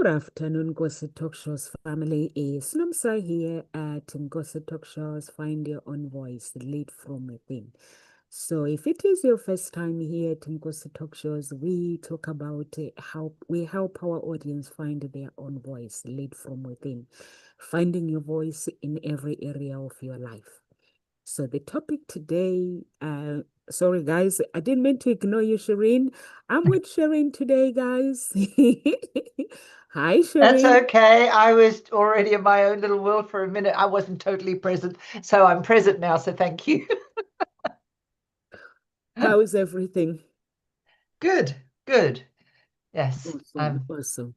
Good afternoon, Gossip Talk Shows family. It's Nomsa here at Gossip Talk Shows. Find your own voice, lead from within. So, if it is your first time here at Gossip Talk Shows, we talk about how we help our audience find their own voice, lead from within, finding your voice in every area of your life. So the topic today, sorry guys, I didn't mean to ignore you, Shireen. I'm with Shireen today, guys. Hi, That's Shireen. okay. I was already in my own little world for a minute. I wasn't totally present. So I'm present now. So thank you. How's everything? Good, good. Yes. Awesome, awesome.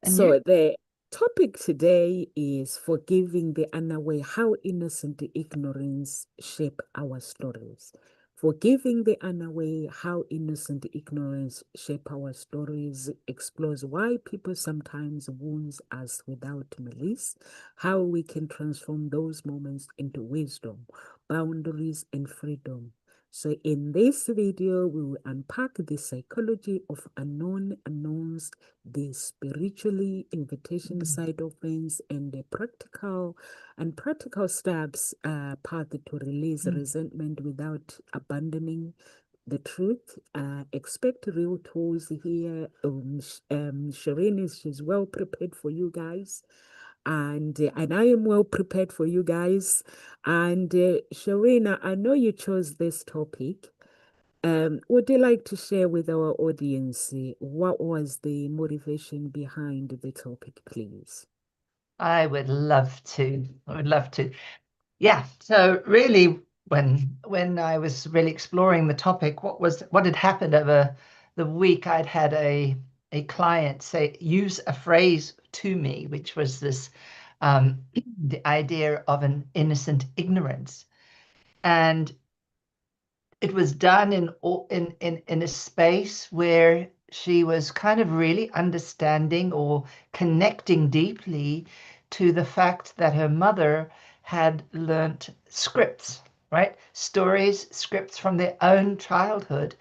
And you? So the topic today is forgiving the unaware, how innocent ignorance shape our stories. Forgiving the unaware, how innocent ignorance shape our stories explores why people sometimes wounds us without malice, how we can transform those moments into wisdom, boundaries, and freedom. So in this video, we will unpack the psychology of unknown unknowns, the spiritually invitation side of things, and the practical steps path to release resentment without abandoning the truth. Expect real tools here. Shireen she's well prepared for you guys. And I am well prepared for you guys. And Sharina, I know you chose this topic. Would you like to share with our audience what was the motivation behind the topic, please? I would love to. I would love to. Yeah. So really, when I was really exploring the topic, what had happened over the week, I'd had a client use a phrase to me, which was this the idea of an innocent ignorance. And it was done in a space where she was kind of really understanding or connecting deeply to the fact that her mother had learnt scripts, right? Stories, scripts from their own childhood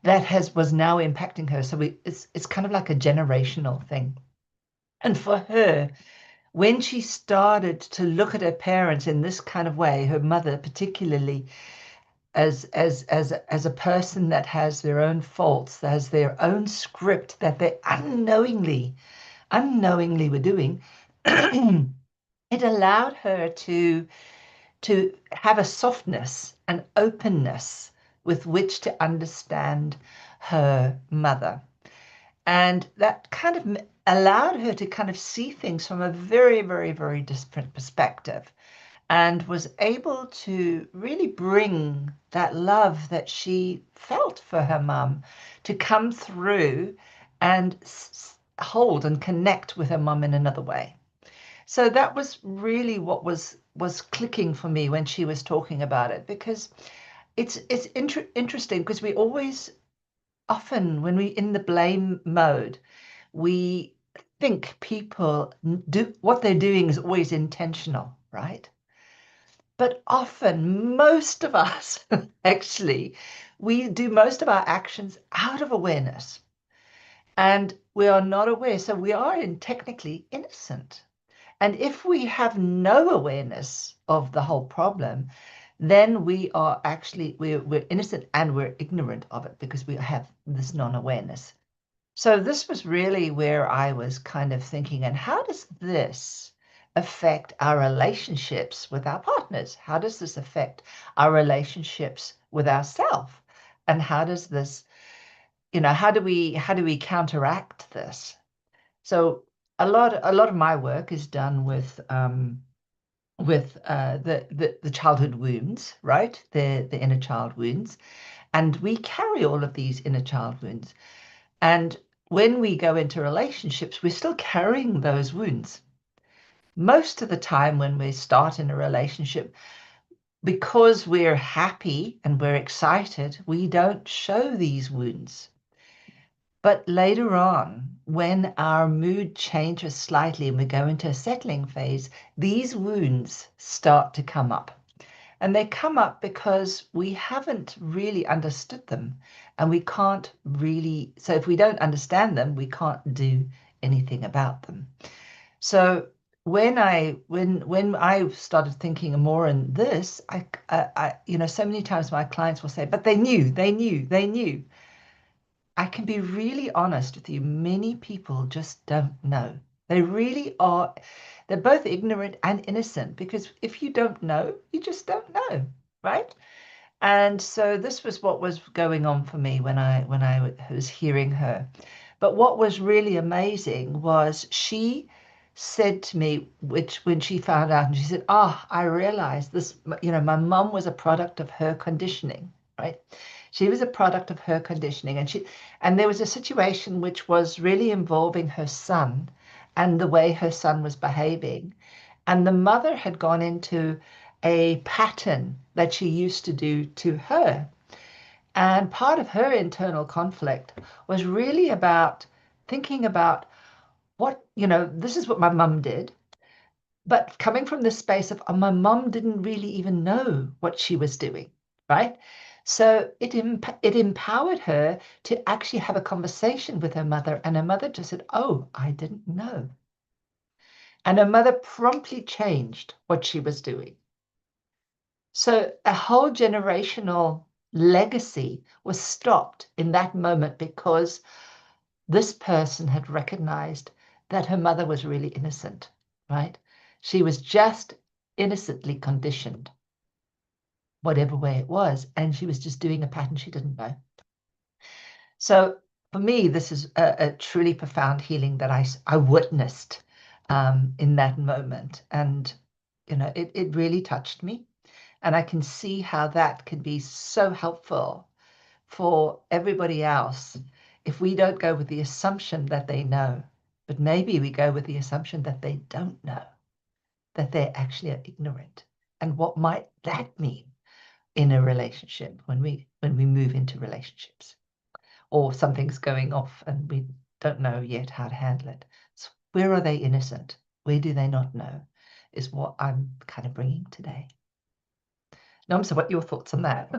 that has was now impacting her. So it's kind of like a generational thing. And for her, when she started to look at her parents in this kind of way, her mother particularly, as a person that has their own faults, that has their own script that they unknowingly were doing, it allowed her to have a softness, an openness with which to understand her mother. And that kind of allowed her to kind of see things from a very, very, very different perspective and was able to really bring that love that she felt for her mum to come through and hold and connect with her mum in another way. So that was really what was clicking for me when she was talking about it, because it's interesting because we always often when we in the blame mode, we think people do what they're doing is always intentional, right? But often, most of us, actually, we do most of our actions out of awareness and we are not aware. So we are technically innocent. And if we have no awareness of the whole problem, then we are actually, we're innocent and we're ignorant of it because we have this non-awareness. So this was really where I was kind of thinking, and how does this affect our relationships with our partners? How does this affect our relationships with ourselves? And how does this, how do we counteract this? So a lot of my work is done with the childhood wounds, right? The inner child wounds, and we carry all of these inner child wounds. And when we go into relationships, we're still carrying those wounds. Most of the time, when we start in a relationship, because we're happy and we're excited, we don't show these wounds. But later on, when our mood changes slightly and we go into a settling phase, these wounds start to come up. And they come up because we haven't really understood them, and we can't really, so if we don't understand them, we can't do anything about them. So when I started thinking more in this, so many times my clients will say, but they knew, they knew, they knew. I can be really honest with you. Many people just don't know. They really are. They're both ignorant and innocent, because if you don't know, you just don't know, right? And so this was what was going on for me when I was hearing her. But what was really amazing was she said to me, which when she found out, and she said, "Ah, I realized this, my mum was a product of her conditioning, right? She was a product of her conditioning, and there was a situation which was really involving her son and the way her son was behaving. And the mother had gone into a pattern that she used to do to her. And part of her internal conflict was really about thinking about this is what my mum did, but coming from the space of, oh, my mum didn't really even know what she was doing, right? So it empowered her to actually have a conversation with her mother, and her mother just said, oh, I didn't know. And her mother promptly changed what she was doing. So a whole generational legacy was stopped in that moment because this person had recognized that her mother was really innocent, right? She was just innocently conditioned, whatever way it was, and she was just doing a pattern she didn't know. So for me, this is a truly profound healing that I witnessed in that moment. And, it really touched me. And I can see how that can be so helpful for everybody else if we don't go with the assumption that they know, but maybe we go with the assumption that they don't know, that they actually are ignorant. And what might that mean in a relationship when we move into relationships, or something's going off and we don't know yet how to handle it? So where are they innocent? Where do they not know? Is what I'm kind of bringing today. Nom, so what are your thoughts on that?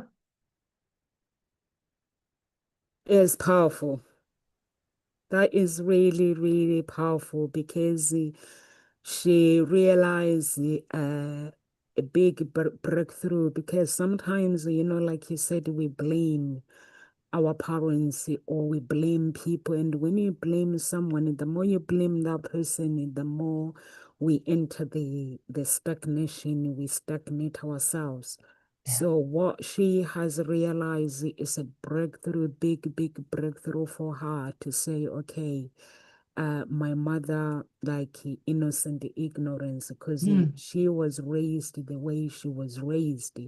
It's powerful. That is really, really powerful because she realized a big breakthrough. Because sometimes, like you said, we blame our parents or we blame people. And when you blame someone, the more you blame that person, the more we enter the stagnation, we stagnate ourselves. Yeah. So what she has realized is a breakthrough, big, big breakthrough for her to say, okay, my mother, like innocent ignorance, because Mm. she was raised the way she was raised,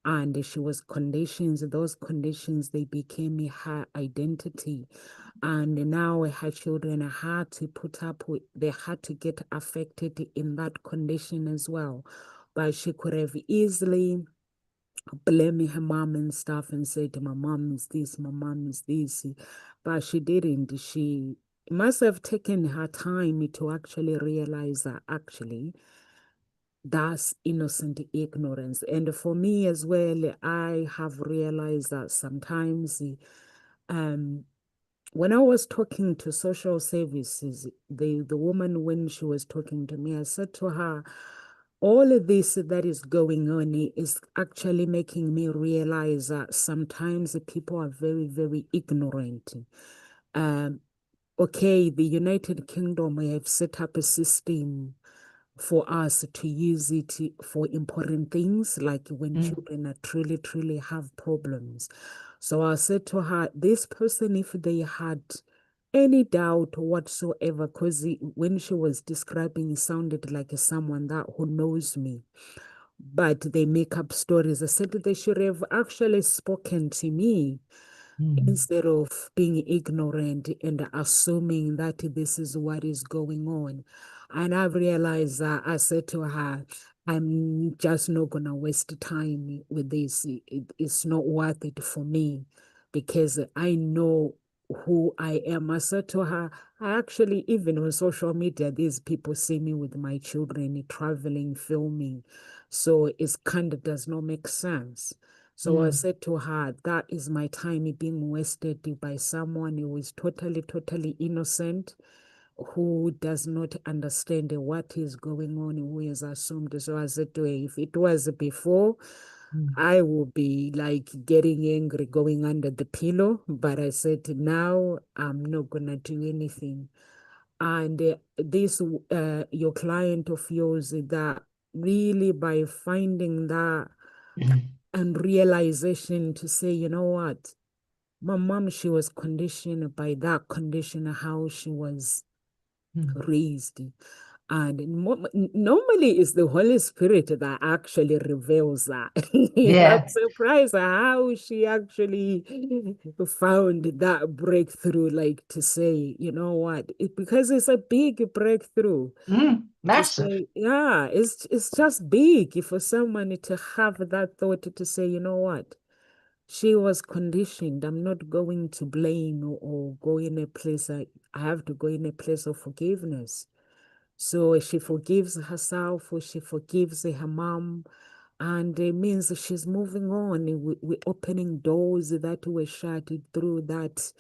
and she was conditions. Those conditions, they became her identity, and now her children had to put up with, they had to get affected in that condition as well. But she could have easily blaming her mom and stuff and said, my mom is this, my mom is this. But she didn't. She must have taken her time to actually realize that actually that's innocent ignorance. And for me as well, I have realized that sometimes um, when I was talking to social services, the woman, when she was talking to me, I said to her, all of this that is going on is actually making me realize that sometimes people are very, very ignorant. Um, okay, the United Kingdom have set up a system for us to use it for important things, like when Mm. children are truly, truly have problems. So I said to her, this person, if they had any doubt whatsoever, because when she was describing, it sounded like someone that who knows me, but they make up stories. I said they should have actually spoken to me Mm. instead of being ignorant and assuming that this is what is going on. And I've realized that I said to her, I'm just not going to waste time with this. It's not worth it for me because I know who I am. I said to her, I actually, even on social media, these people see me with my children traveling, filming. So it kind of does not make sense. So I Mm, said to her, that is my time being wasted by someone who is totally, totally innocent, who does not understand what is going on, who is assumed. So I said to her, if it was before, mm, I will be like getting angry, going under the pillow. But I said, now I'm not gonna do anything. And this, your client of yours, that really by finding that mm, and realization to say, you know what, my mom, she was conditioned by that condition, how she was mm. raised. And normally it's the Holy Spirit that actually reveals that. I'm Yeah. surprised at how she actually found that breakthrough, like to say, you know what, because it's a big breakthrough to Massive. say, yeah, it's just big for someone to have that thought to say, you know what, she was conditioned. I'm not going to blame or go in a place, I have to go in a place of forgiveness. So she forgives herself, or she forgives her mom, and it means she's moving on. We're opening doors that were shut through that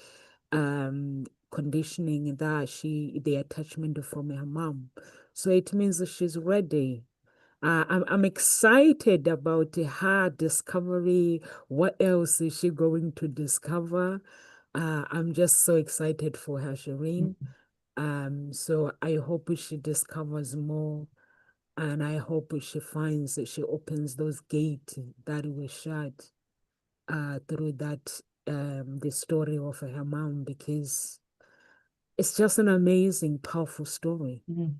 conditioning, that the attachment from her mom. So it means she's ready. I'm excited about her discovery. What else is she going to discover? I'm just so excited for her, Shireen. So I hope she discovers more, and I hope she finds that she opens those gates that were shut through that the story of her mom, because it's just an amazing, powerful story. Mm.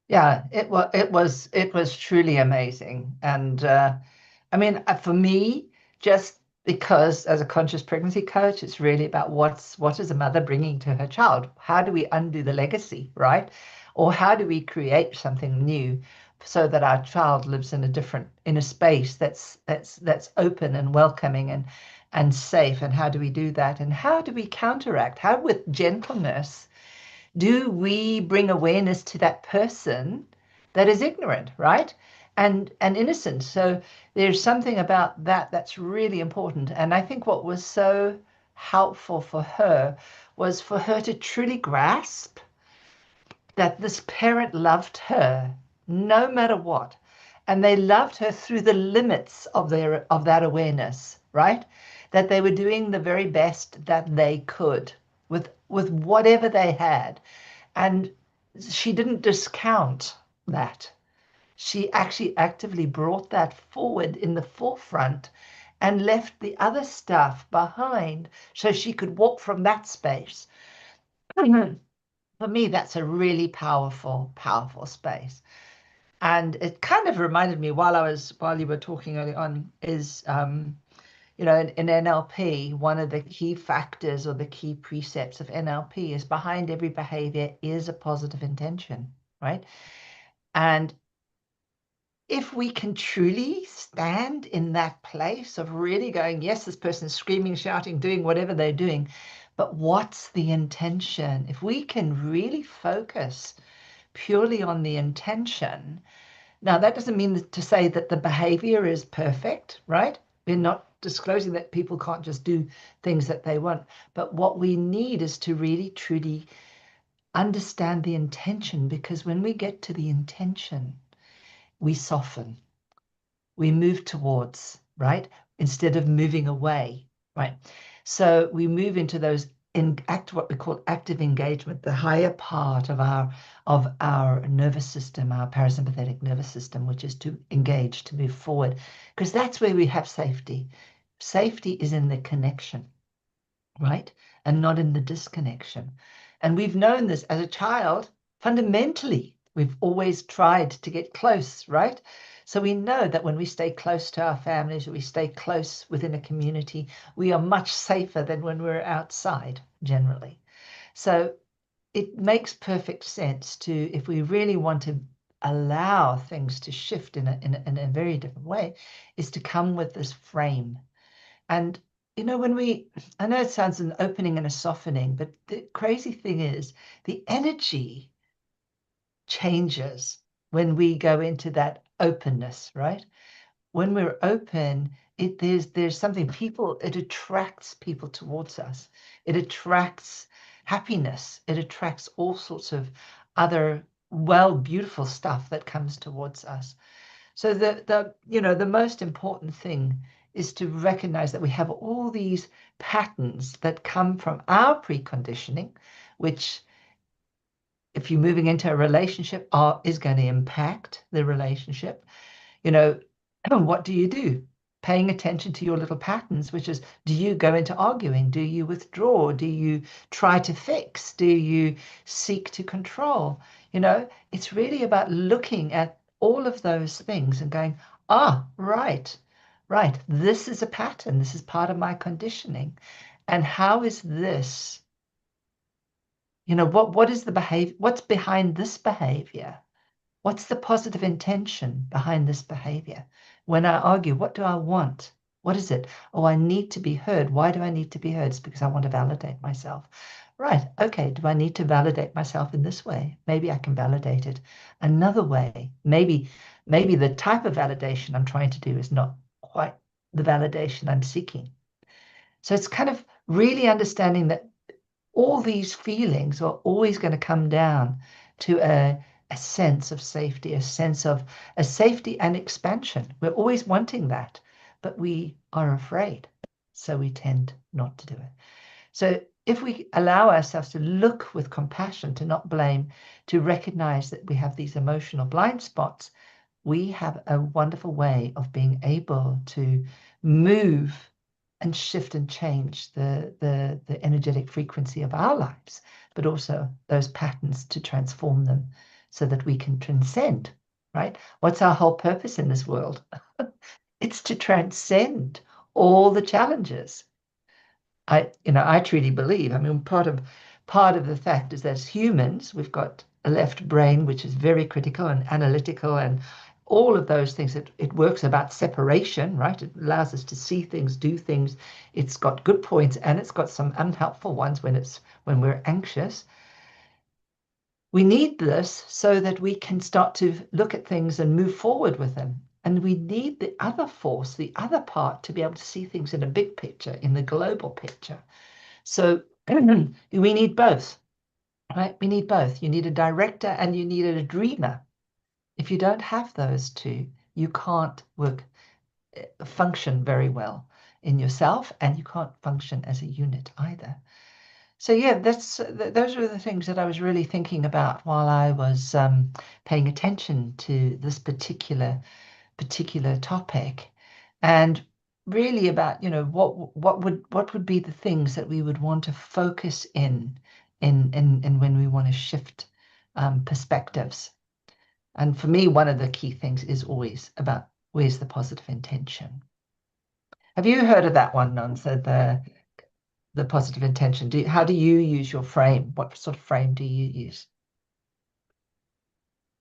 Yeah, it was truly amazing. And I mean, for me, just because as a conscious pregnancy coach, it's really about what is a mother bringing to her child? How do we undo the legacy, right? Or how do we create something new so that our child lives in a space that's open and welcoming and safe? And how do we do that? And how do we counteract? How with gentleness do we bring awareness to that person that is ignorant, right? And innocent. So there's something about that that's really important. And I think what was so helpful for her was for her to truly grasp that this parent loved her no matter what. And they loved her through the limits of that awareness, right? That they were doing the very best that they could with whatever they had. And she didn't discount that. She actually actively brought that forward in the forefront and left the other stuff behind so she could walk from that space. For me, that's a really powerful, powerful space. And it kind of reminded me while you were talking early on is in NLP, one of the key factors or the key precepts of NLP is behind every behavior is a positive intention, right? And if we can truly stand in that place of really going, yes, this person's screaming, shouting, doing whatever they're doing, but what's the intention? If we can really focus purely on the intention, now that doesn't mean to say that the behavior is perfect, right? We're not disclosing that people can't just do things that they want. But what we need is to really, truly understand the intention, because when we get to the intention, we soften, we move towards, right? Instead of moving away, right? So we move into those what we call active engagement, the higher part of our nervous system, our parasympathetic nervous system, which is to engage, to move forward, because that's where we have safety. Safety is in the connection, right? And not in the disconnection. And we've known this as a child, fundamentally, we've always tried to get close, right? So we know that when we stay close to our families, we stay close within a community, we are much safer than when we're outside, generally. So it makes perfect sense to, if we really want to allow things to shift in a very different way, is to come with this frame. And I know it sounds an opening and a softening, but the crazy thing is the energy changes when we go into that openness, right? When we're open, there's something it attracts people towards us. It attracts happiness. It attracts all sorts of other beautiful stuff that comes towards us. So the most important thing is to recognize that we have all these patterns that come from our preconditioning, which if you're moving into a relationship is going to impact the relationship. you know, what do you do? Paying attention to your little patterns, which is, do you go into arguing? Do you withdraw? Do you try to fix? Do you seek to control? It's really about looking at all of those things and going, right, right. This is a pattern. This is part of my conditioning. And how is this, what is the behavior? What's behind this behavior? What's the positive intention behind this behavior? When I argue, what do I want? What is it? Oh, I need to be heard. Why do I need to be heard? It's because I want to validate myself. Right. Okay. Do I need to validate myself in this way? Maybe I can validate it another way. Maybe the type of validation I'm trying to do is not quite the validation I'm seeking. So it's kind of really understanding that all these feelings are always going to come down to a sense of safety, a sense of a safety and expansion. We're always wanting that, but we are afraid. So we tend not to do it. So if we allow ourselves to look with compassion, to not blame, to recognize that we have these emotional blind spots, we have a wonderful way of being able to move and shift and change the energetic frequency of our lives, but also those patterns to transform them so that we can transcend, right? What's our whole purpose in this world? It's to transcend all the challenges. I truly believe. I mean, part of the fact is that as humans, we've got a left brain which is very critical and analytical, and all of those things. It works about separation, right? It allows us to see things, do things. It's got good points and it's got some unhelpful ones when we're anxious. We need this so that we can start to look at things and move forward with them. And we need the other force, the other part, to be able to see things in a big picture, in the global picture. So we need both, right? We need both. You need a director and you need a dreamer. If you don't have those two, you can't function very well in yourself, and you can't function as a unit either. So yeah, those were the things that I was really thinking about while I was paying attention to this particular topic, and really about what would be the things that we would want to focus in when we want to shift perspectives. And for me, one of the key things is always about where's the positive intention. Have you heard of that one, Nonsa, the positive intention? How do you use your frame? What sort of frame do you use?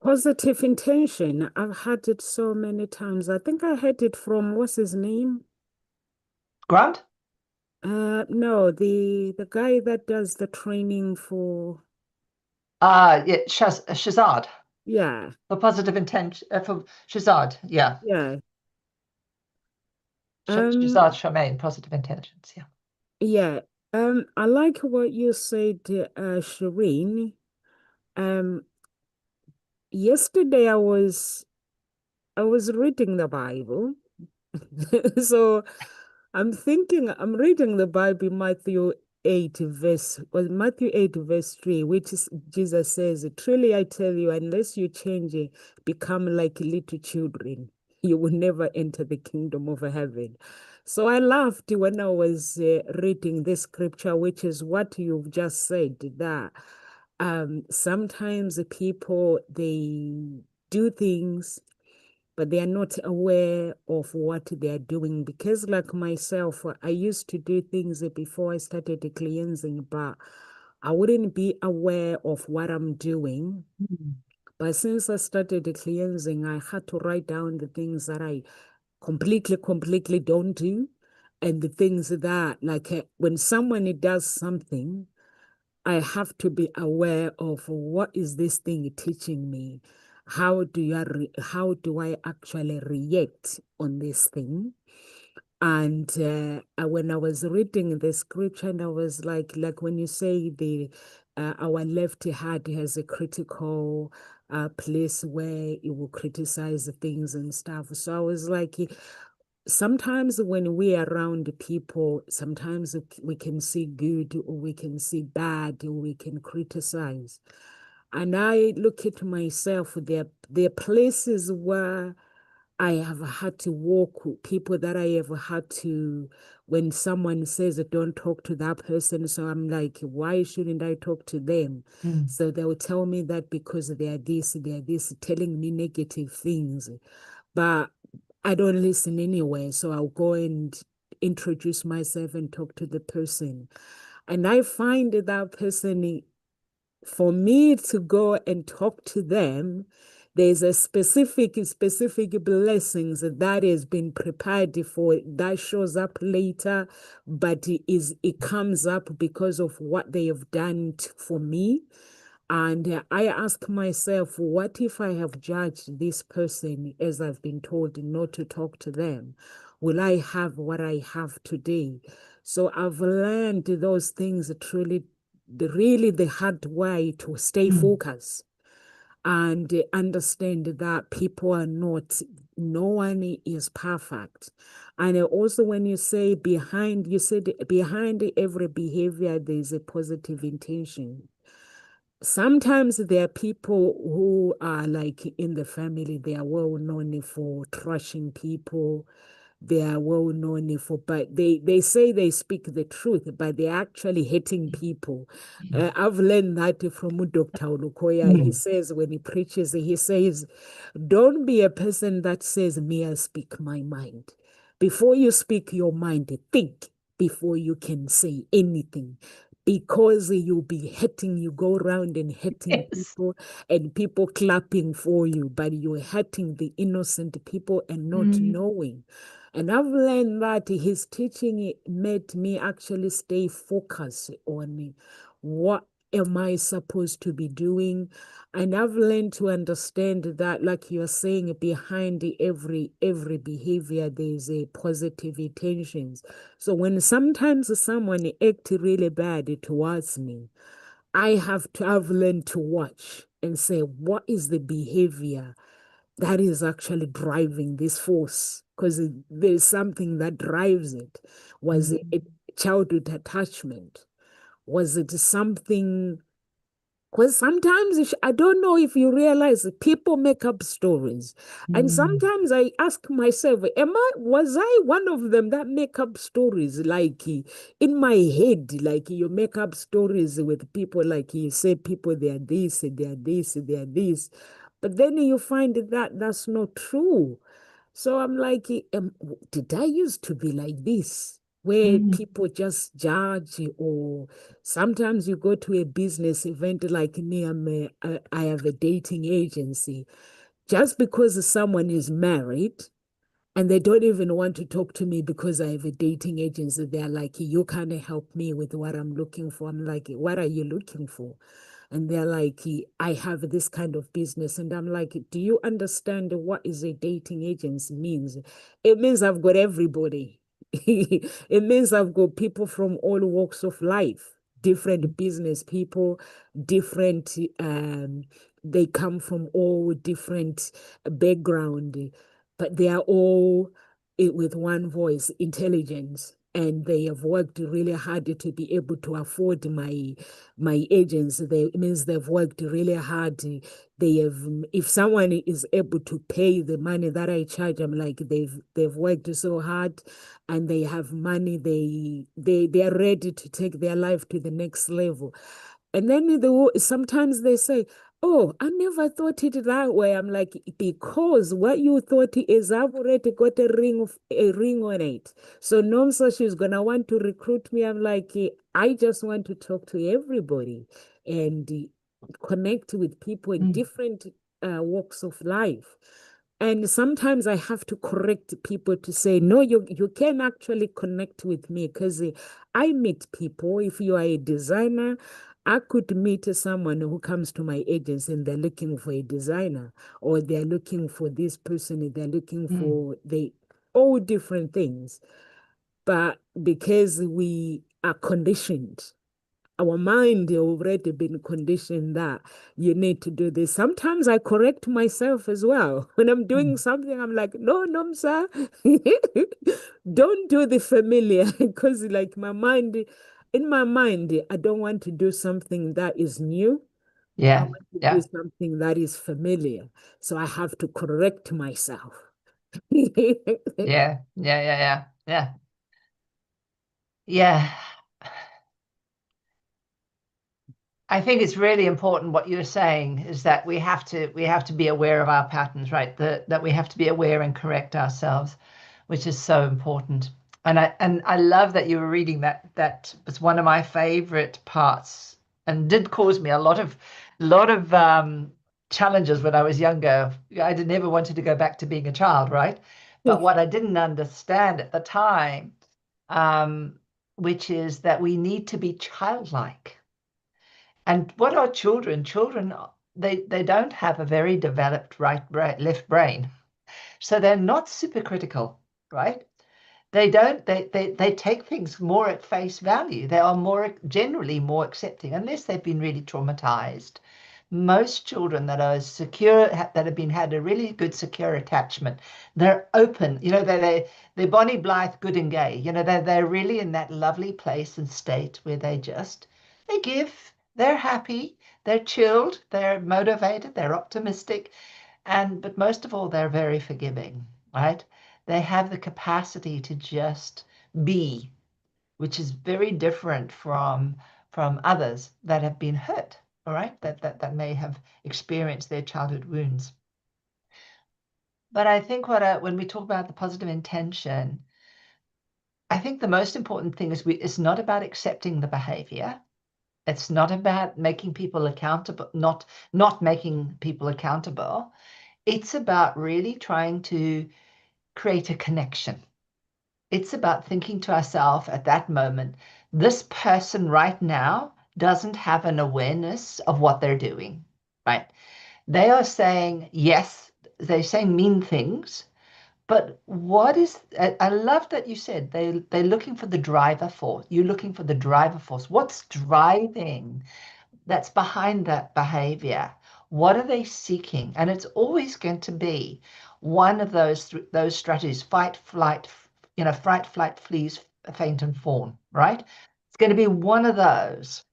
Positive intention. I've had it so many times. I think I had it from what's his name? Grant? No, the guy that does the training for Yeah, Shazad. yeah, For positive intention, for Shazad, yeah. yeah. Um, Shazad Charmaine, positive intentions, yeah. yeah. I like what you said, Shireen. Um, Yesterday I was reading the Bible. So I'm reading the Bible, Matthew 8, Matthew 8, verse 3, which is Jesus says, truly I tell you, unless you change, become like little children, you will never enter the kingdom of heaven. So I laughed when I was reading this scripture, which is what you've just said, that sometimes the people, they do things but they are not aware of what they are doing. Because, like myself, I used to do things before I started the cleansing, but I wouldn't be aware of what I'm doing. Mm. But since I started the cleansing, I had to write down the things that I completely don't do. and the things that, like, when someone does something, I have to be aware of what is this thing teaching me? How do I actually react on this thing? And when I was reading the scripture, and I was like when you say the our left heart has a critical place where it will criticize things and stuff. So I was like, sometimes when we are around people, sometimes we can see good or we can see bad or we can criticize. And I look at myself, there are places where I have had to walk with people that I have had to, when someone says, don't talk to that person. So I'm like, why shouldn't I talk to them? Mm. So they will tell me that because they are this, telling me negative things. But I don't listen anyway. So I'll go and introduce myself and talk to the person. And I find that person, for me to go and talk to them, there's a specific blessings that has been prepared for that shows up later, but it comes up because of what they have done for me. And I ask myself, what if I have judged this person as I've been told not to talk to them? Will I have what I have today? So I've learned those things truly, really the hard way to stay Mm. focused and understand that people are not, no one is perfect. And also when you say you said behind every behavior, there's a positive intention. Sometimes there are people who are like in the family, they are well known for trashing people. They are well known for, but they say they speak the truth, but they're actually hating people. I've learned that from Dr. Olukoya. He Mm. says when he preaches, he says, don't be a person that says, me, I speak my mind. Before you speak your mind, think before you can say anything, because you'll be hurting, you go around and hurting Yes. people and people clapping for you, but you're hurting the innocent people and not Mm. knowing. And I've learned that his teaching made me actually stay focused on what am I supposed to be doing. And I've learned to understand that, like you're saying, behind every behavior, there's a positive intentions. So when sometimes someone act really bad towards me, I've learned to watch and say, what is the behavior that is actually driving this force? Because there's something that drives it. Was it Mm. a childhood attachment? Was it something? Because sometimes I don't know if you realize that people make up stories. And Mm. sometimes I ask myself, was I one of them that make up stories? Like in my head, like you make up stories with people, like you say people, they are this, they are this, they are this. But then you find that that's not true. So I'm like, did I used to be like this? Where Mm. people just judge, or sometimes you go to a business event like me, I have a dating agency. Just because someone is married and they don't even want to talk to me because I have a dating agency, they're like, you can't help me with what I'm looking for. I'm like, what are you looking for? And they're like, I have this kind of business. And I'm like, do you understand what is a dating agency means? It means I've got everybody. It means I've got people from all walks of life, different business people, different, they come from all different background, but they are all with one voice, intelligence. And they have worked really hard to be able to afford my agents. It means they've worked really hard. They have, if someone is able to pay the money that I charge, I'm like, they've worked so hard and they have money. They are ready to take their life to the next level. And then sometimes they say, oh, I never thought it that way. I'm like, because what you thought is I've already got a ring on it. So Nomsa, she's gonna want to recruit me. I'm like, I just want to talk to everybody and connect with people in Mm. different walks of life. And sometimes I have to correct people to say, no, you can actually connect with me because I meet people. If you are a designer, I could meet someone who comes to my agency and they're looking for a designer, or they're looking for this person, they're looking Mm. for all different things. But because we are conditioned, our mind already been conditioned that you need to do this. Sometimes I correct myself as well. When I'm doing Mm. something, I'm like, no, no, sir, don't do the familiar. Because like in my mind, I don't want to do something that is new. I Yeah, want to do yeah, something that is familiar. So I have to correct myself. yeah, yeah, yeah, yeah, yeah. Yeah. I think it's really important what you're saying is that we have to be aware of our patterns, right? That we have to be aware and correct ourselves, which is so important. And I love that you were reading that. That was one of my favorite parts, and did cause me a lot of challenges when I was younger. Never wanted to go back to being a child, right? But what I didn't understand at the time, um, which is that we need to be childlike. And what are children? Children, they don't have a very developed left brain. So they're not super critical, right? They don't, they take things more at face value. They are generally more accepting, unless they've been really traumatized. Most children that are secure, that have been had a really good secure attachment, they're open, they're Bonnie Blythe, good and gay. They're really in that lovely place and state where they give, they're happy, they're chilled, they're motivated, they're optimistic, but most of all, they're very forgiving, right? They have the capacity to just be, which is very different from others that have been hurt, all right, that may have experienced their childhood wounds. But I think when we talk about the positive intention, I think the most important thing is it's not about accepting the behavior. It's not about making people accountable, not making people accountable. It's about really trying to create a connection. It's about thinking to ourselves at that moment, this person right now doesn't have an awareness of what they're doing, right? They are saying, yes, they're saying mean things, but I love that you said they're looking for the driver force. You're looking for the driver force. What's driving that's behind that behavior? What are they seeking? And it's always going to be one of those strategies: fight, flight, fright, flight, flees, faint, and fawn. Right? It's going to be one of those.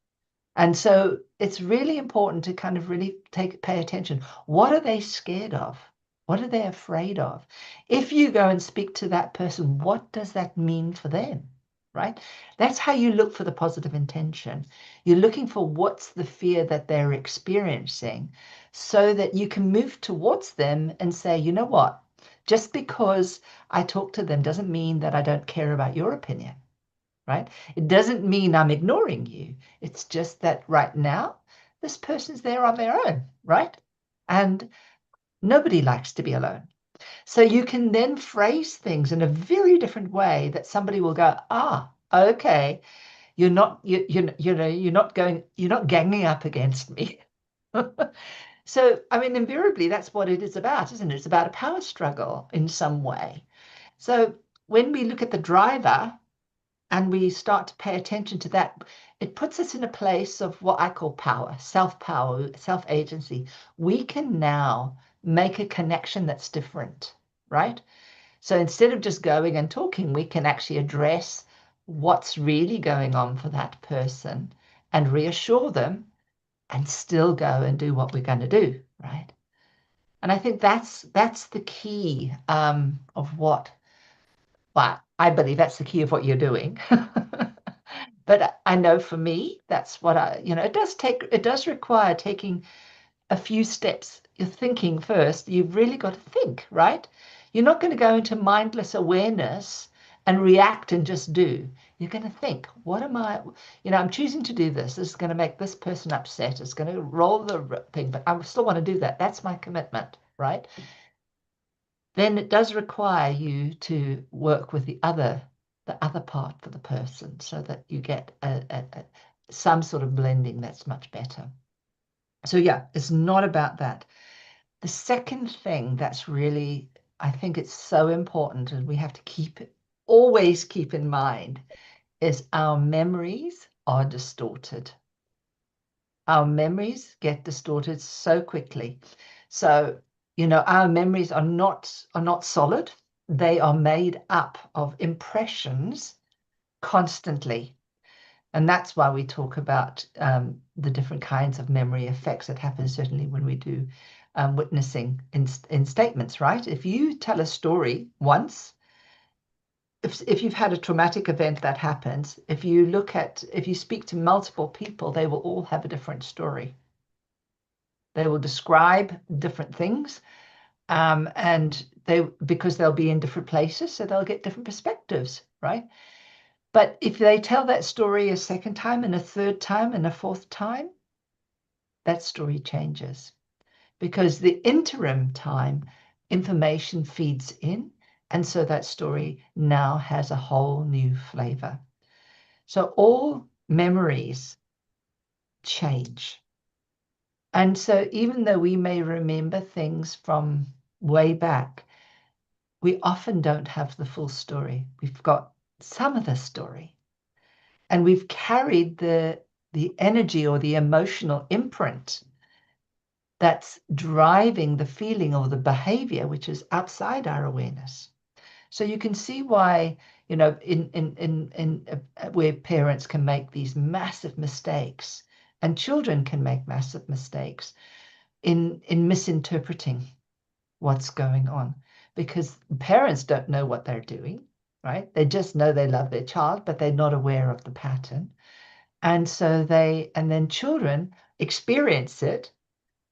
And so it's really important to kind of really pay attention. What are they scared of? What are they afraid of? If you go and speak to that person, what does that mean for them? Right? That's how you look for the positive intention. You're looking for what's the fear that they're experiencing so that you can move towards them and say, you know what? Just because I talk to them doesn't mean that I don't care about your opinion, right? It doesn't mean I'm ignoring you. It's just that right now, this person's there on their own, right? And nobody likes to be alone. So you can then phrase things in a very different way that somebody will go, okay, you're not ganging up against me. So, I mean, invariably, that's what it is about, isn't it? It's about a power struggle in some way. So when we look at the driver, and we start to pay attention to that, it puts us in a place of what I call power, self agency. We can now make a connection that's different, right? So instead of just going and talking, we can actually address what's really going on for that person and reassure them and still go and do what we're going to do, right? And I think that's the key of well, I believe that's the key of what you're doing. But I know for me, that's what it does require taking a few steps. You're thinking first, you've really got to think, right? You're not going to go into mindless awareness and react and just do. You're going to think, what am I, I'm choosing to do this. This is going to make this person upset. It's going to roll the thing, but I still want to do that. That's my commitment, right? then it does require you to work with the other part for the person so that you get some sort of blending that's much better. So yeah, it's not about that. The second thing that's really, I think it's so important and we have to always keep in mind is our memories are distorted. Our memories get distorted so quickly. So, our memories are not solid. They are made up of impressions constantly. And that's why we talk about the different kinds of memory effects that happen, certainly when we do witnessing in statements, right? If you tell a story once, if you've had a traumatic event that happens, if you speak to multiple people, they will all have a different story. They will describe different things, and because they'll be in different places, so they'll get different perspectives, right? But if they tell that story a second time and a third time and a fourth time, that story changes because the interim time information feeds in, and so that story now has a whole new flavor. So all memories change. And so even though we may remember things from way back, we often don't have the full story. We've got some of the story, and we've carried the energy or the emotional imprint that's driving the feeling or the behavior, which is outside our awareness. So you can see why, where parents can make these massive mistakes and children can make massive mistakes in misinterpreting what's going on, because parents don't know what they're doing, right? They just know they love their child, but they're not aware of the pattern. And so and then children experience it,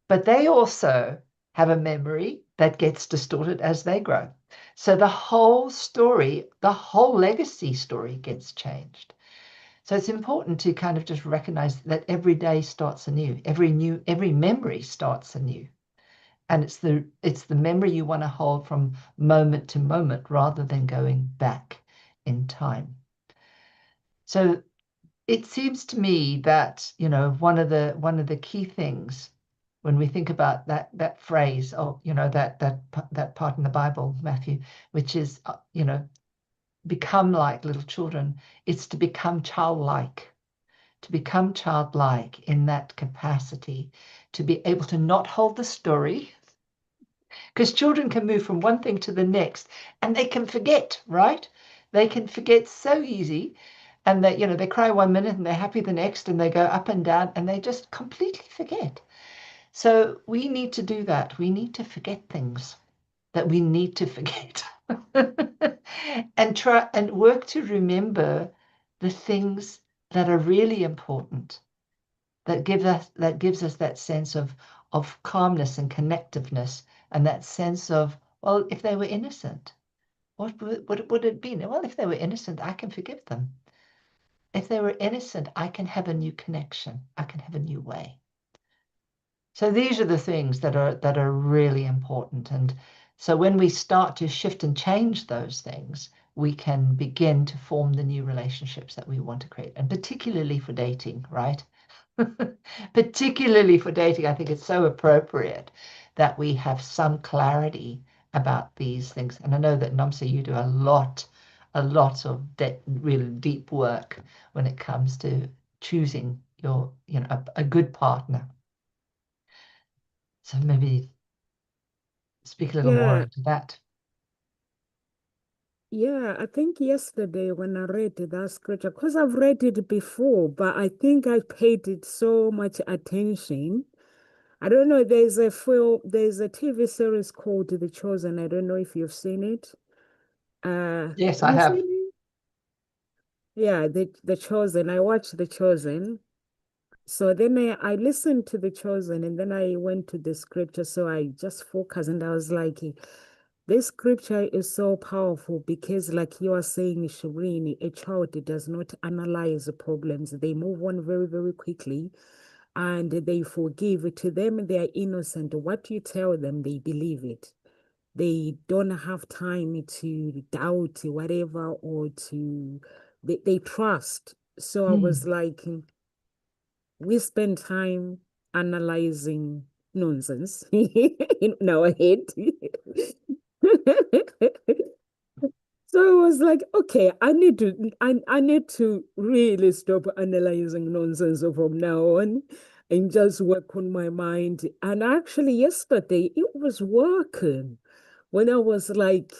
but they also have a memory that gets distorted as they grow. So the whole story, the whole legacy story gets changed. So it's important to kind of just recognize that every day starts anew. Every memory starts anew. And it's the memory you want to hold from moment to moment rather than going back in time. So it seems to me that, one of the key things when we think about that phrase, or that part in the Bible, Matthew, which is become like little children, it's to become childlike. To become childlike in that capacity, to be able to not hold the story, because children can move from one thing to the next and they can forget, right? They can forget so easy, and they cry 1 minute and they're happy the next, and they go up and down and they just completely forget. So we need to do that. We need to forget things that we need to forget and try and work to remember the things that are really important, that gives us that sense of calmness and connectiveness, and that sense of, well, if they were innocent, what would it be? Well, if they were innocent, I can forgive them. If they were innocent, I can have a new connection. I can have a new way. So these are the things that are really important. And so when we start to shift and change those things, we can begin to form the new relationships that we want to create, and particularly for dating, right? Particularly for dating, I think it's so appropriate that we have some clarity about these things. And I know that Namsa, you do a lot of really deep work when it comes to choosing a good partner. So maybe speak a little more Yeah, into that. yeah, I think yesterday when I read that scripture, because I've read it before, but I think I paid it so much attention. I don't know, there's a TV series called The Chosen. I don't know if you've seen it. Yes, Have I you have. seen it? Yeah, The Chosen. I watched The Chosen. So then I listened to The Chosen, and then I went to the scripture. So I just focused and I was like, this scripture is so powerful because, like you are saying, Shireen, a child does not analyze the problems. They move on very, very quickly and they forgive. To them, they are innocent. What you tell them, they believe it. they don't have time to doubt whatever or to they trust. So I was Mm. like, we spend time analyzing nonsense in our head. So I was like, okay, I need to really stop analyzing nonsense from now on and just work on my mind. And actually yesterday it was working when I was like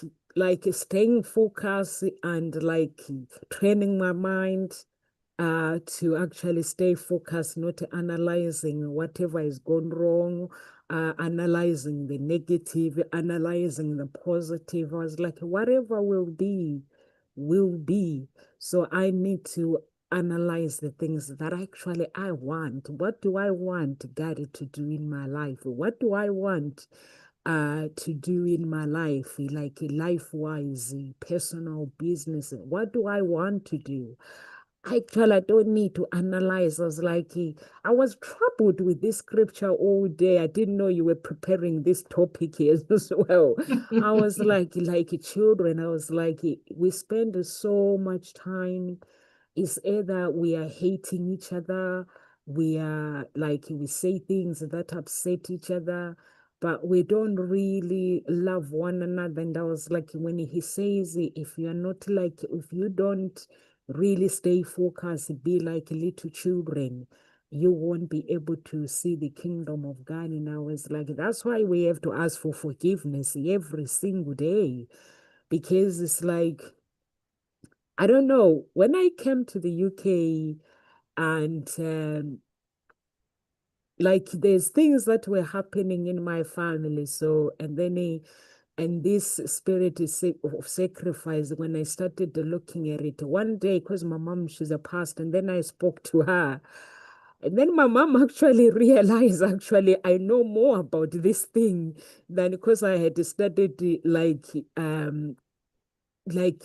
staying focused and like training my mind to actually stay focused, not analyzing whatever is gone wrong, analyzing the negative, analyzing the positive. I was like, whatever will be. So I need to analyze the things that actually I want. What do I want God to do in my life? What do I want to do in my life, like life wise, personal business? What do I want to do? Actually, I don't need to analyze. I was like, I was troubled with this scripture all day. I didn't know you were preparing this topic here as well. I was like children. I was like, we spend so much time. It's either we are hating each other, we are like we say things that upset each other, but we don't really love one another. And I was like, when he says, if you're not like, if you don't really stay focused, be like little children, you won't be able to see the kingdom of God. And I was like, that's why we have to ask for forgiveness every single day. Because it's like, I don't know, when I came to the UK and like there's things that were happening in my family. So, and then and this spirit is of sacrifice, when I started looking at it one day, because my mom, she's a pastor, and then I spoke to her. And then my mom actually realized, actually, I know more about this thing than because I had studied like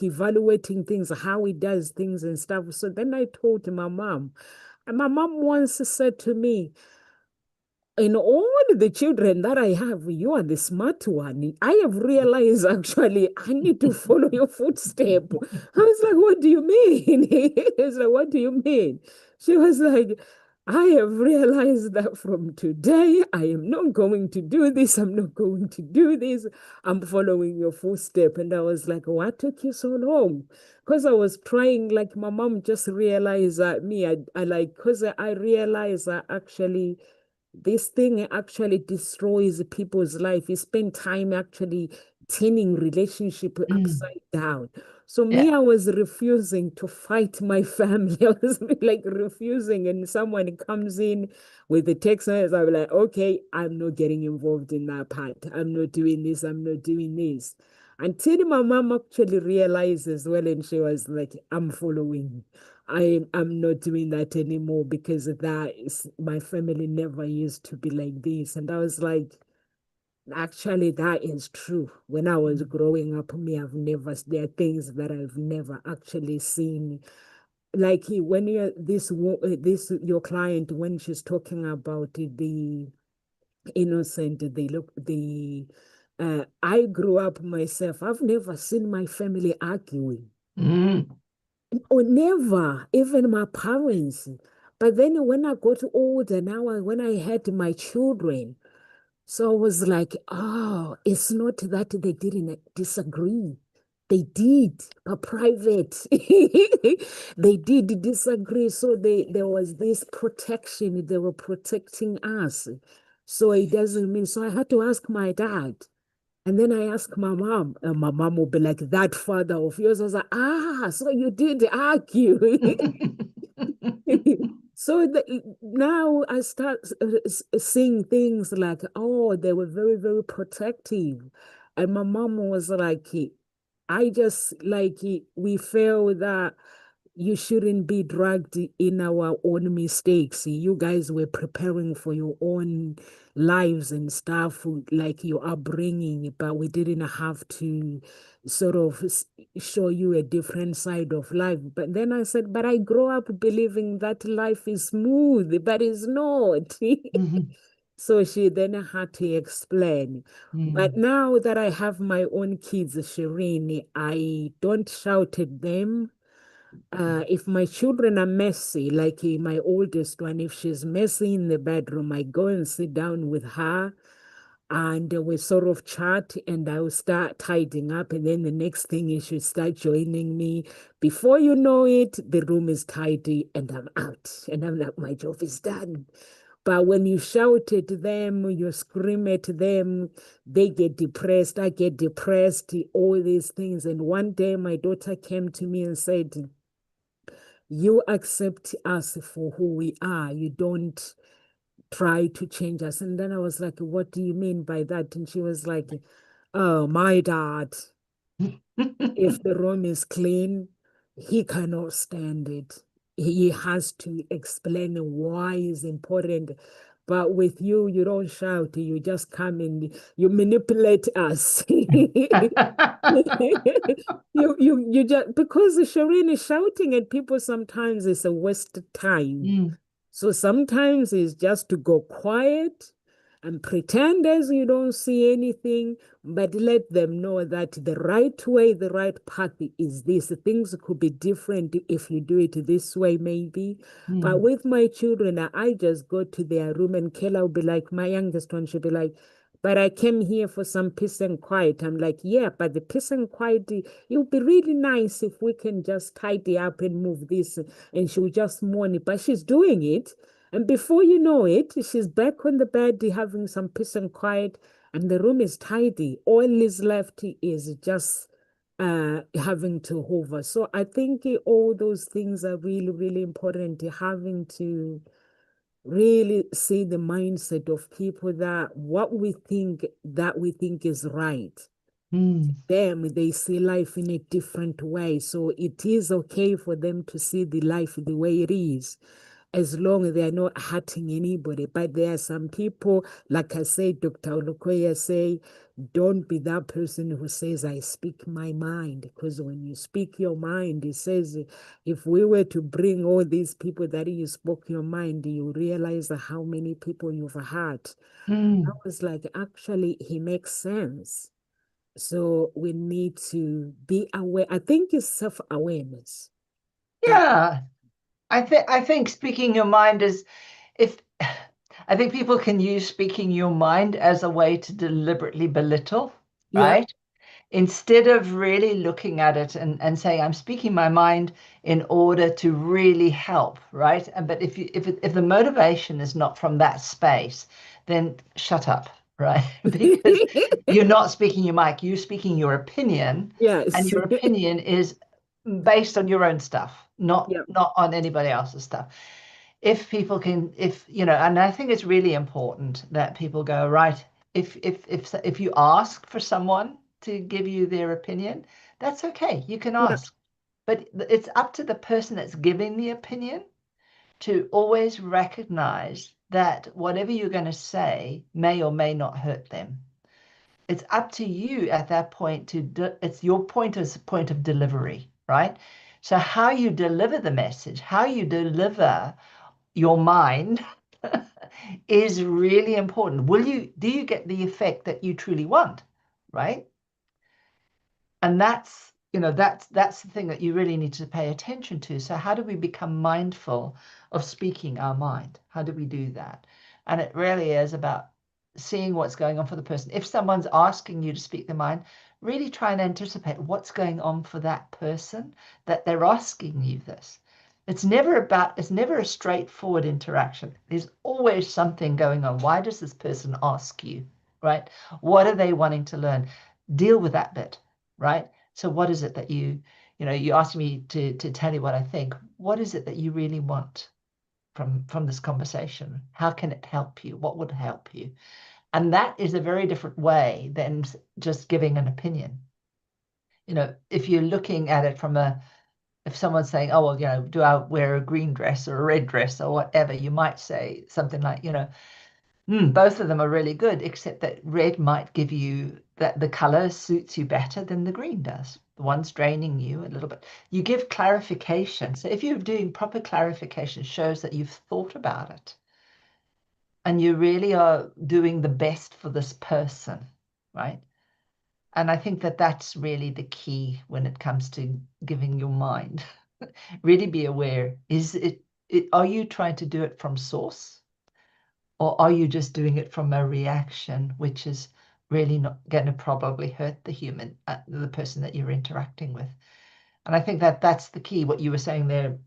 evaluating things, how he does things and stuff. So then I told my mom, and my mom once said to me, in all the children that I have, you are the smart one. I have realized actually I need to follow your footstep. I was like, what do you mean? It's like, what do you mean? She was like, I have realized that from today, I am not going to do this. I'm not going to do this. I'm following your footstep. And I was like, what took you so long? Because I was trying, like my mom just realized that me, I like, because I realized that actually this thing actually destroys people's life. You spend time actually turning relationship Mm. upside down. So me, Yeah. I was refusing to fight my family. I was like refusing, and someone comes in with the text message. I'm like, okay, I'm not getting involved in that part. I'm not doing this. I'm not doing this. Until my mom actually realizes well, and she was like, I'm following. I'm not doing that anymore because that is my family never used to be like this. And I was like, actually, that is true. When I was growing up, me, there are things that I've never actually seen. Like when you're this your client, when she's talking about the innocent, I grew up myself. I've never seen my family arguing. Mm. Or never, even my parents. But then when I got older, now when I had my children, so I was like, oh, it's not that they didn't disagree. They did, but private. They did disagree. So there was this protection. They were protecting us. So it doesn't mean, so I had to ask my dad. And then I asked my mom, and my mom will be like, that father of yours. I was like, so you did argue. So now I start seeing things like, oh, they were very, very protective. And my mom was like, I just like, we feel that you shouldn't be dragged in our own mistakes. You guys were preparing for your own lives and stuff, like your upbringing, but we didn't have to sort of show you a different side of life. But then I said, but I grew up believing that life is smooth, but it's not. Mhm. So she then had to explain. But Mm. now that I have my own kids, Shireen, I don't shout at them. If my children are messy, like my oldest one, if she's messy in the bedroom, I go and sit down with her and we sort of chat and I'll start tidying up. And then the next thing is she start joining me. Before you know it, the room is tidy and I'm out. And I'm like, my job is done. But when you shout at them, you scream at them, they get depressed, I get depressed, all these things. And one day my daughter came to me and said, you accept us for who we are. You don't try to change us. And then I was like, what do you mean by that? And she was like, oh, my dad, if the room is clean, he cannot stand it. He has to explain why it's important. But with you, you don't shout, you just come and you manipulate us. You just because Shireen is shouting at people sometimes is a waste of time. Mm. So sometimes it's just to go quiet and pretend as you don't see anything, but let them know that the right way, the right path is this. Things could be different if you do it this way, maybe. But Mm. with my children, I just go to their room and Kayla will be like, my youngest one should be like, but I came here for some peace and quiet. I'm like, yeah, but the peace and quiet, it would be really nice if we can just tidy up and move this. And she'll just mourn it, but she's doing it. And before you know it, she's back on the bed having some peace and quiet, and the room is tidy. All is left is just having to hover. So I think all those things are really, really important. Having to really see the mindset of people that what we think is right. Mm. Them, they see life in a different way. So it is okay for them to see the life the way it is, as long as they are not hurting anybody. But there are some people, like I say, Dr. Olukoya say, don't be that person who says, I speak my mind. Because when you speak your mind, it says, if we were to bring all these people that you spoke your mind, you realize how many people you've hurt. I Mm. was like, actually, he makes sense. So we need to be aware. I think it's self-awareness that Yeah, I think speaking your mind is if I think people can use speaking your mind as a way to deliberately belittle, yeah, right? Instead of really looking at it and saying, I'm speaking my mind in order to really help, right? But if the motivation is not from that space, then shut up, right? Because you're not speaking your mic, you're speaking your opinion, and yes, your opinion is based on your own stuff, not yeah, not on anybody else's stuff. If people can, if you know, and I think it's really important that people go, right, if you ask for someone to give you their opinion, that's okay, you can yeah, ask, but it's up to the person that's giving the opinion to always recognize that whatever you're going to say may or may not hurt them. It's up to you at that point it's your point as point of delivery, right? So how you deliver the message, how you deliver your mind is really important. Do you get the effect that you truly want, right? And that's the thing that you really need to pay attention to. So how do we become mindful of speaking our mind? How do we do that? And it really is about seeing what's going on for the person. If someone's asking you to speak their mind, really try and anticipate what's going on for that person that they're asking you this. It's never a straightforward interaction. There's always something going on. Why does this person ask you, right? What are they wanting to learn? Deal with that bit, right? So what is it that you asked me to tell you what I think. What is it that you really want from this conversation? How can it help you? What would help you? And that is a very different way than just giving an opinion. If you're looking at it if someone's saying, oh, well, do I wear a green dress or a red dress or whatever, you might say something like, both of them are really good, except that red might give you that the color suits you better than the green does. The one's draining you a little bit. You give clarification. So if you're doing proper clarification, shows that you've thought about it. and you really are doing the best for this person, right? And I think that that's really the key when it comes to giving your mind. Really be aware. Are you trying to do it from source? Or are you just doing it from a reaction, which is really not going to probably hurt the person that you're interacting with? And I think that that's the key. What you were saying there,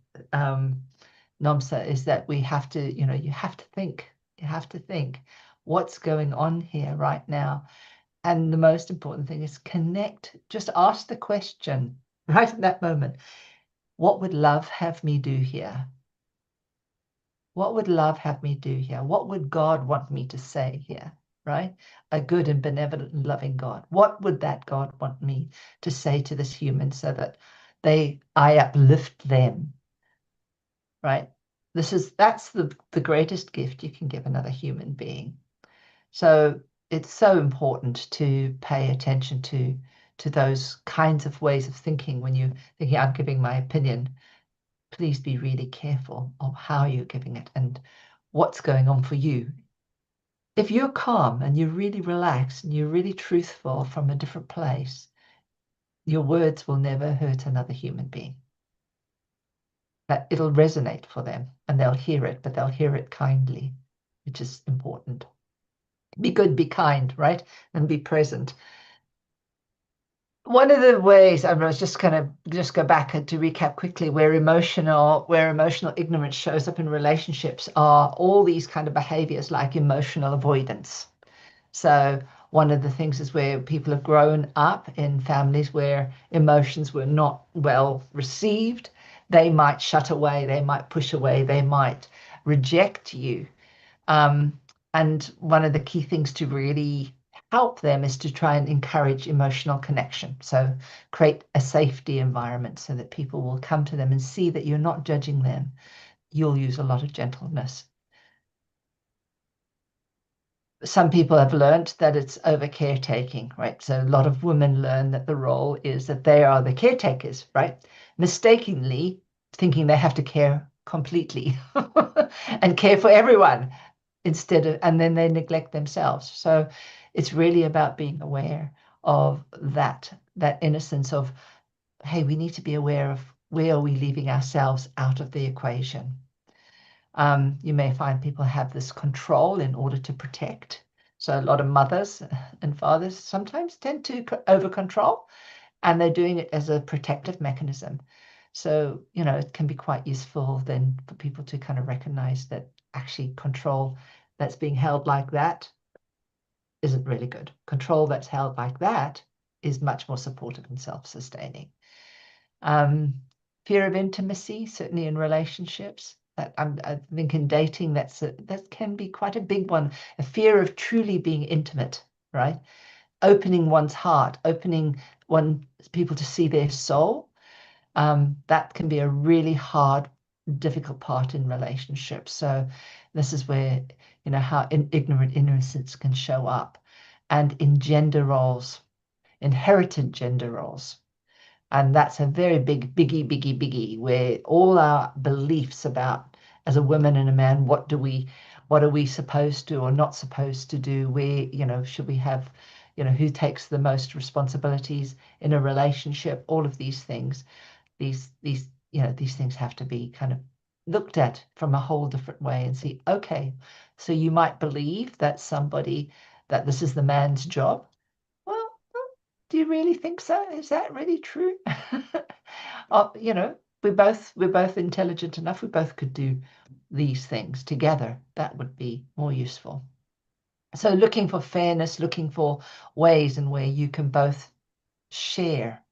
Nomsa, is that we have to, you have to think. You have to think what's going on here right now. And the most important thing is connect. Just ask the question right at that moment. What would love have me do here? What would love have me do here? What would God want me to say here? Right? A good and benevolent and loving God. What would that God want me to say to this human so that I uplift them? Right? That's the greatest gift you can give another human being. So it's so important to pay attention to those kinds of ways of thinking when you're thinking, I'm giving my opinion. Please be really careful of how you're giving it and what's going on for you. If you're calm and you're really relaxed and you're really truthful from a different place, your words will never hurt another human being. That it'll resonate for them and they'll hear it, but they'll hear it kindly, which is important. Be good, be kind, right? And be present. One of the ways I was just going to just go back and to recap quickly where emotional ignorance shows up in relationships are all these kind of behaviors like emotional avoidance. So one of the things is where people have grown up in families where emotions were not well received. They might shut away, they might push away, they might reject you. And one of the key things to really help them is to try and encourage emotional connection. So create a safety environment so that people will come to them and see that you're not judging them. You'll use a lot of gentleness. Some people have learned that it's over caretaking, right? So a lot of women learn that the role is that they are the caretakers, right? Mistakenly thinking they have to care completely and care for everyone and then they neglect themselves. So it's really about being aware of that innocence of, hey, we need to be aware of where are we leaving ourselves out of the equation. You may find people have this control in order to protect. So a lot of mothers and fathers sometimes tend to over control, and they're doing it as a protective mechanism. So, it can be quite useful then for people to kind of recognize that actually control that's being held like that isn't really good. Control that's held like that is much more supportive and self-sustaining. Fear of intimacy, certainly in relationships. I think in dating, that can be quite a big one. A fear of truly being intimate, right? Opening one's heart, opening people to see their soul. That can be a really hard, difficult part in relationships. So this is where, how ignorant innocence can show up. And in gender roles, inherited gender roles. And that's a very biggie, where all our beliefs about as a woman and a man, what are we supposed to or not supposed to do? Where, should we have, who takes the most responsibilities in a relationship? All of these things, these things have to be kind of looked at from a whole different way and see, okay, so you might believe that this is the man's job. Well, do you really think so? Is that really true? We're both intelligent enough. We both could do these things together. That would be more useful. So looking for fairness, looking for ways in where you can both share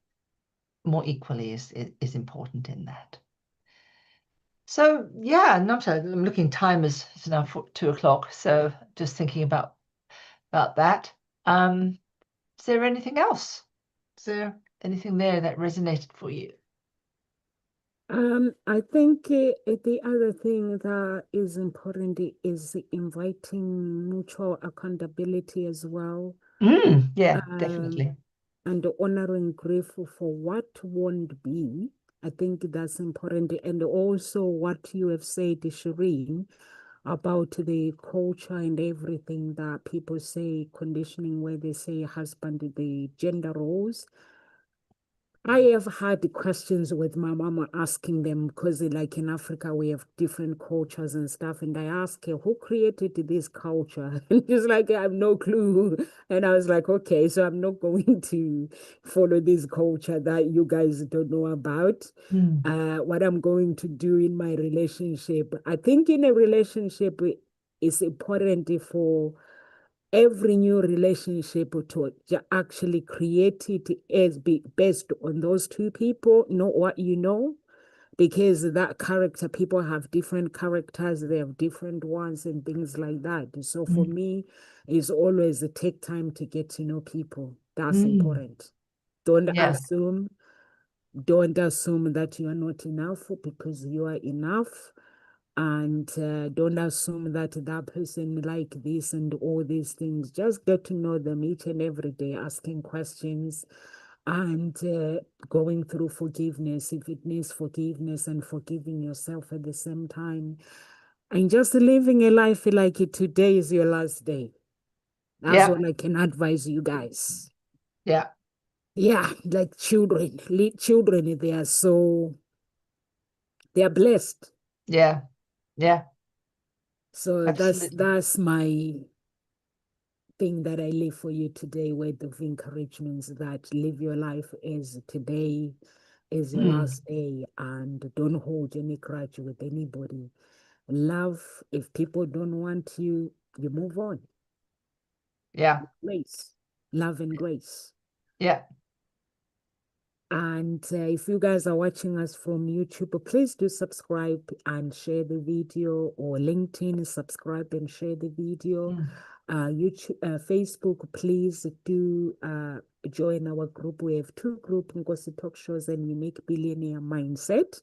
more equally is important in that. So yeah, I'm looking time is now 2:00. So just thinking about that. Is there anything else? Is there anything there that resonated for you? I think the other thing that is important is inviting mutual accountability as well, Yeah, um, definitely. and honoring grief for what won't be. I think that's important. And also what you have said, Shireen, about the culture and everything that people say, conditioning where they say husband, the gender roles. I have had questions with my mama asking them because, like in Africa, we have different cultures and stuff. And I asked her, who created this culture? And she's like, I have no clue. And I was like, okay, so I'm not going to follow this culture that you guys don't know about. Mm. What I'm going to do in my relationship, I think in a relationship, it's important for every new relationship to actually create it as be based on those two people, not what you know, because that character, people have different characters, they have different ones and things like that. So for Mm. me, it's always take time to get to know people. That's Mm. important. Don't Yeah. assume, don't assume that you are not enough because you are enough, and don't assume that that person like this and all these things. Just get to know them each and every day, asking questions and going through forgiveness if it needs forgiveness, and forgiving yourself at the same time, and just living a life like today is your last day. That's Yeah. what I can advise you guys. Yeah. Yeah, like children, children, they are blessed. Yeah. Yeah. So Absolutely. that's my thing that I leave for you today, word of encouragement, that live your life as today is your Mm. last day, and don't hold any grudge with anybody. Love, if people don't want you, you move on. Yeah. Grace, love and grace. Yeah. And if you guys are watching us from YouTube, please do subscribe and share the video, or LinkedIn, subscribe and share the video. Mm. YouTube, Facebook, please do join our group. We have two groups, Ngosi Talk Shows and Unique Billionaire Mindset.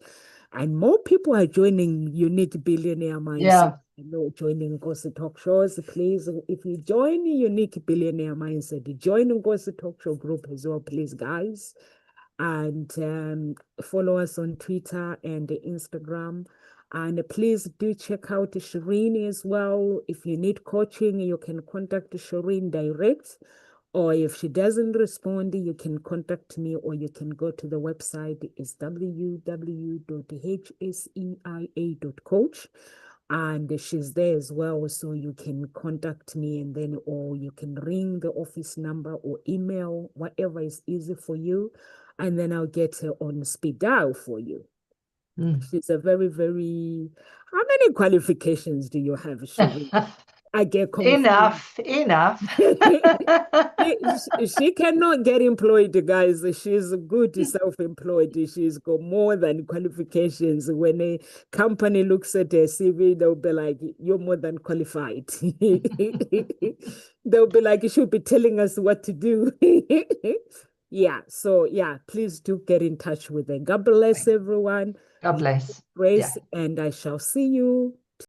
And more people are joining Unique Billionaire Mindset. Yeah. Joining Ngosi Talk Shows. Please, if you join Unique Billionaire Mindset, join Ngosi Talk Show group as well, please, guys. And follow us on Twitter and Instagram. And please do check out Shireen as well. If you need coaching, you can contact Shireen direct. Or if she doesn't respond, you can contact me, or you can go to the website. It's www.hseia.coach. And she's there as well. So you can contact me, and then, or you can ring the office number or email, whatever is easy for you. And then I'll get her on speed dial for you. Mm. She's a very, very, how many qualifications do you have, Shireen? I get confused. Enough. Enough. She cannot get employed, guys. She's good self-employed. She's got more than qualifications. When a company looks at her CV, they'll be like, you're more than qualified. They'll be like, you should be telling us what to do. Yeah, so yeah, please do get in touch with her. God bless everyone. God bless. Yeah. Grace, and I shall see you